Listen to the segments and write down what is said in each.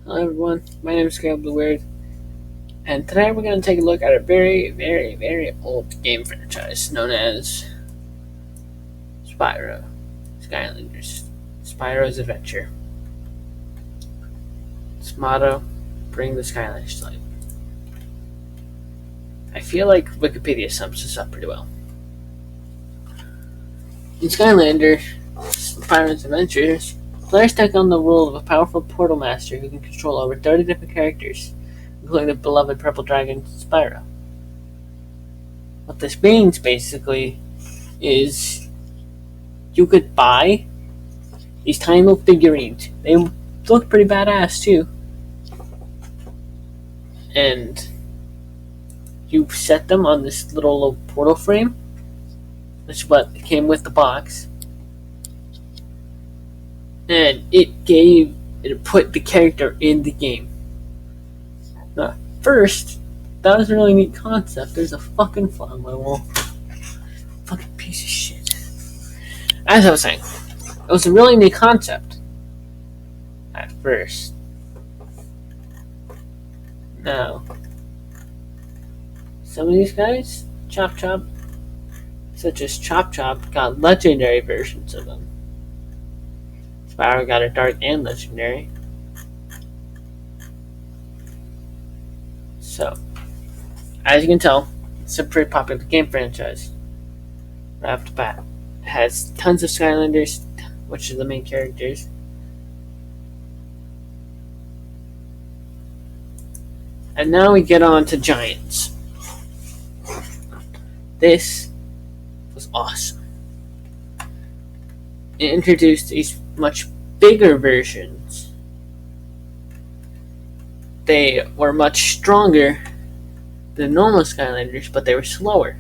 Hello everyone, my name is Caleb the Weird, and today we're going to take a look at a very, very, very old game franchise known as Spyro, Skylanders, Spyro's Adventure. Its motto, bring the Skylanders to life. I feel like Wikipedia sums this up pretty well. In Skylander, Spyro's Adventures, players take on the role of a powerful portal master who can control over 30 different characters, including the beloved purple dragon Spyro. What this means, basically, is you could buy these tiny little figurines. They look pretty badass, too. And you set them on this little portal frame, which is what came with the box. And it put the character in the game. Now, first, that was a really neat concept. There's a fucking fly on my wall. Fucking piece of shit. As I was saying, it was a really neat concept at first. Now, some of these guys, Chop Chop, such as Chop Chop, got legendary versions of them. Spyro got a dark and legendary. So, as you can tell, it's a pretty popular game franchise. Right off the bat, it has tons of Skylanders, which are the main characters. And now we get on to Giants. This was awesome. It introduced these much bigger versions. They were much stronger than normal Skylanders, but they were slower.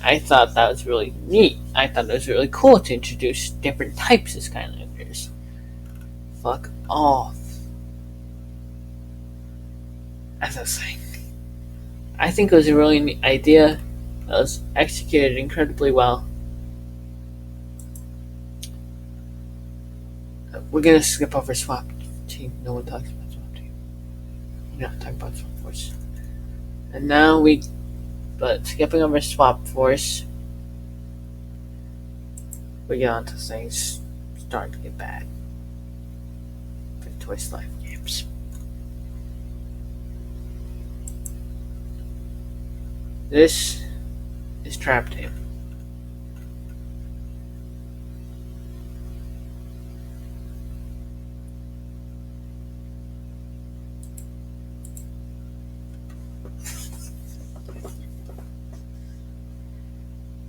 I thought that was really neat. I thought it was really cool to introduce different types of Skylanders. Fuck off. As I was saying, I think it was a really neat idea that was executed incredibly well. We're gonna skip over Swap Team. No one talks about Swap Team. We're not talking about Swap Force. And now but skipping over Swap Force, we get on to things starting to get bad for Toys Life games. This is Trap Team.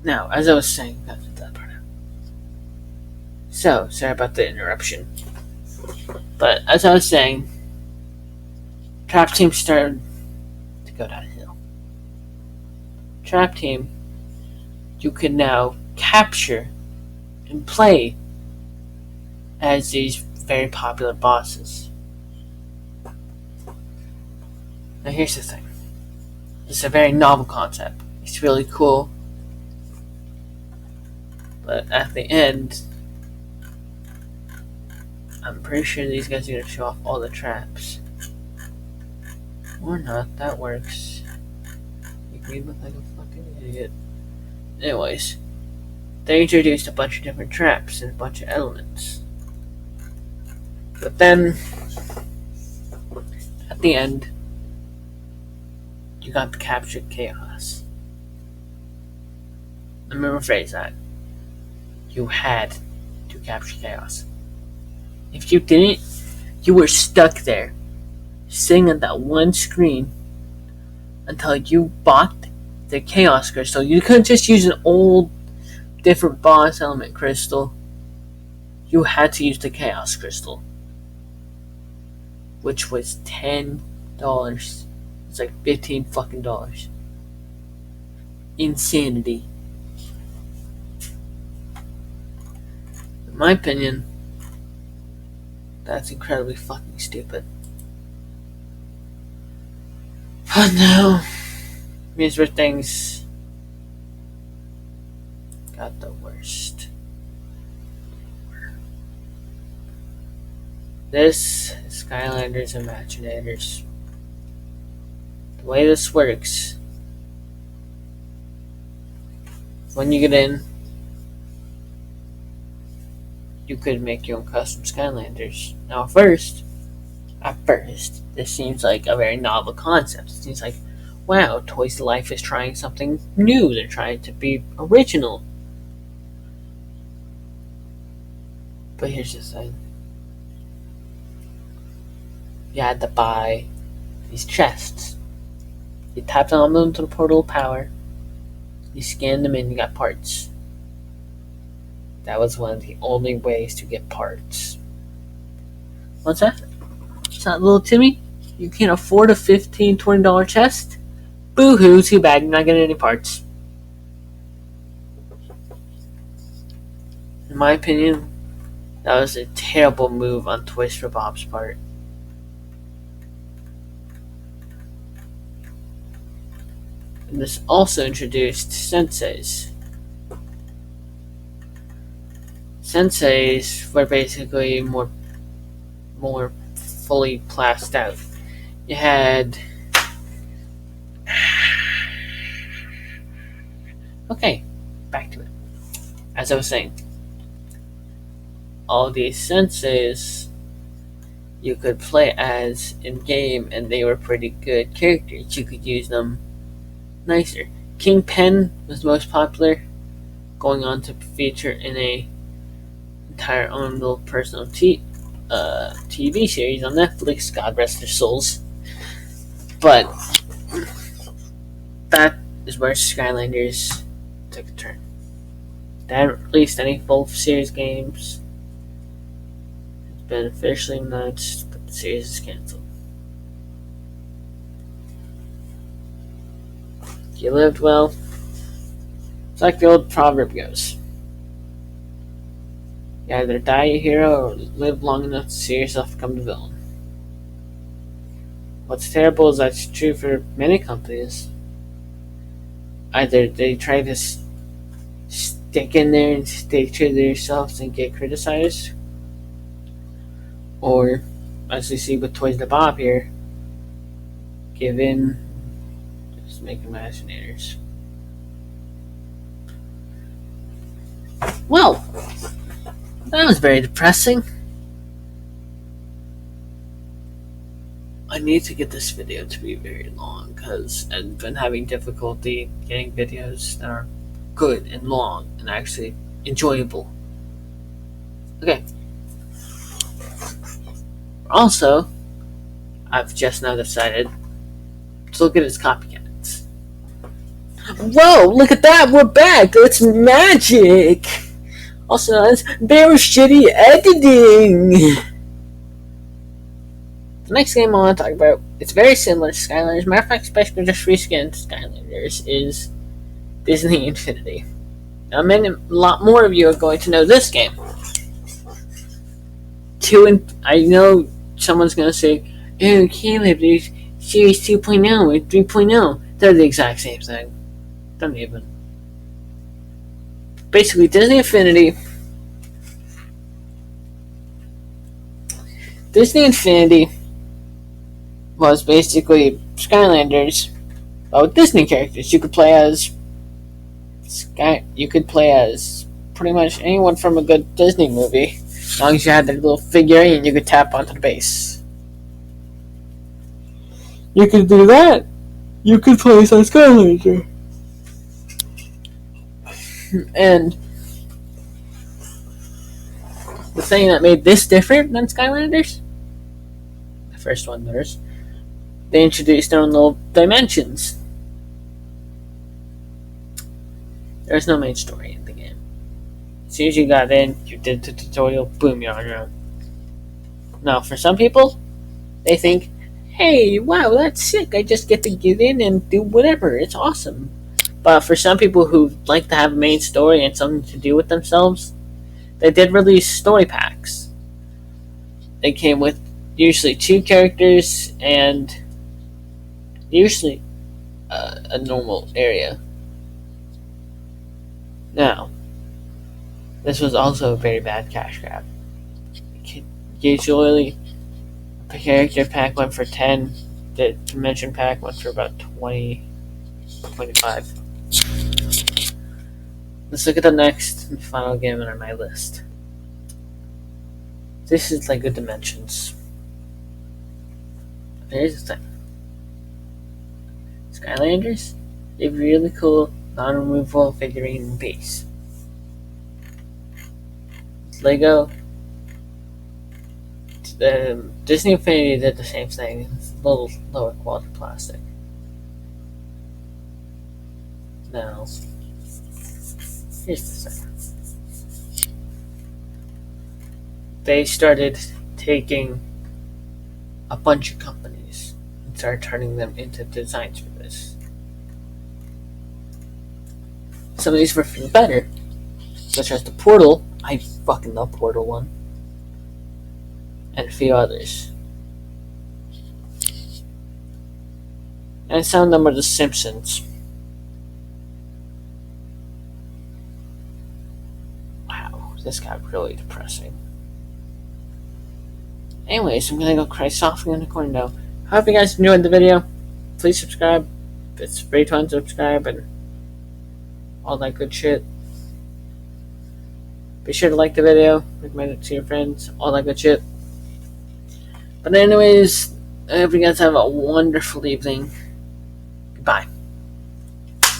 Now, as I was saying, got to that part out. So, sorry about the interruption. But as I was saying, Trap Team started to go downhill. Trap Team, you can now capture and play as these very popular bosses. Now here's the thing. It's a very novel concept. It's really cool. But at the end, I'm pretty sure these guys are going to show off all the traps. Or not, that works. Make me look like a fucking idiot. Anyways, they introduced a bunch of different traps and a bunch of elements. But then, at the end, you got the captured chaos. Let me rephrase that. You had to capture chaos. If you didn't, you were stuck there, sitting at that one screen until you bought the chaos crystal. You couldn't just use an old, different boss element crystal. You had to use the chaos crystal, which was $10. It's like $15 fucking dollars. Insanity. In my opinion, that's incredibly fucking stupid. But now, here's where things got the worst. This is Skylanders Imaginators. The way this works, when you get in, you could make your own custom Skylanders. Now, at first, this seems like a very novel concept. It seems like, wow, Toys to Life is trying something new. They're trying to be original. But here's the thing. You had to buy these chests. You tapped on them to the portal of power. You scanned them in, you got parts. That was one of the only ways to get parts. What's that? It's not little Timmy? You can't afford a $15, $20 chest? Boo-hoo, too bad, you're not getting any parts. In my opinion, that was a terrible move on Toys for Bob's part. And this also introduced senseis. Senseis were basically more fully plased out. You had okay, back to it. As I was saying, all these senseis you could play as in game, and they were pretty good characters. You could use them nicer. Kingpin was the most popular, going on to feature in a entire own little personal TV series on Netflix. God rest their souls. But that is where Skylanders took a turn. They haven't released any full series games. It's been officially announced, but the series is cancelled. You lived well. It's like the old proverb goes. You either die a hero or live long enough to see yourself become the villain. What's terrible is that's true for many companies. Either they try to stick in there and stay true to themselves and get criticized, or, as we see with Toys to Bob here, give in, just make Imaginators. Well, that was very depressing. I need to get this video to be very long because I've been having difficulty getting videos that are good and long and actually enjoyable. Okay. Also, I've just now decided to look at his copycats. Whoa, look at that, we're back! It's magic! Also, that's very shitty editing! The next game I want to talk about, it's very similar to Skylanders. Matter of fact, especially just reskinned Skylanders, is Disney Infinity. Now, a lot more of you are going to know this game. I know someone's going to say, oh, Caleb, there's Series 2.0 or 3.0. They're the exact same thing. Don't even. Basically, Disney Infinity was basically Skylanders, but with Disney characters. You could play as pretty much anyone from a good Disney movie, as long as you had their little figurine you could tap onto the base. You could do that. You could play as Skylander. And the thing that made this different than Skylanders, the first one there's, they introduced their own little dimensions. There's no main story in the game. As soon as you got in, you did the tutorial, boom, you're on your own. Now, for some people, they think, hey, wow, that's sick, I just get to get in and do whatever, it's awesome. But for some people who like to have a main story and something to do with themselves, they did release story packs. They came with usually 2 characters and usually a normal area. Now, this was also a very bad cash grab. Usually, The character pack went for 10. The dimension pack went for about 20, 25. Let's look at the next and final game on my list. This is LEGO Dimensions. Here's the thing. Skylanders, a really cool non-removable figurine base. LEGO, Disney Infinity did the same thing. It's a little lower quality plastic. Now, here's the thing. They started taking a bunch of companies and started turning them into designs for this. Some of these were for the better, such as the Portal. I fucking love Portal 1. And a few others. And some of them are The Simpsons. Wow, this got really depressing. Anyways, I'm gonna go cry softly in the corner now. I hope you guys enjoyed the video. Please subscribe. It's free to unsubscribe and all that good shit. Be sure to like the video, recommend it to your friends, all that good shit. But anyways, I hope you guys have a wonderful evening. Goodbye.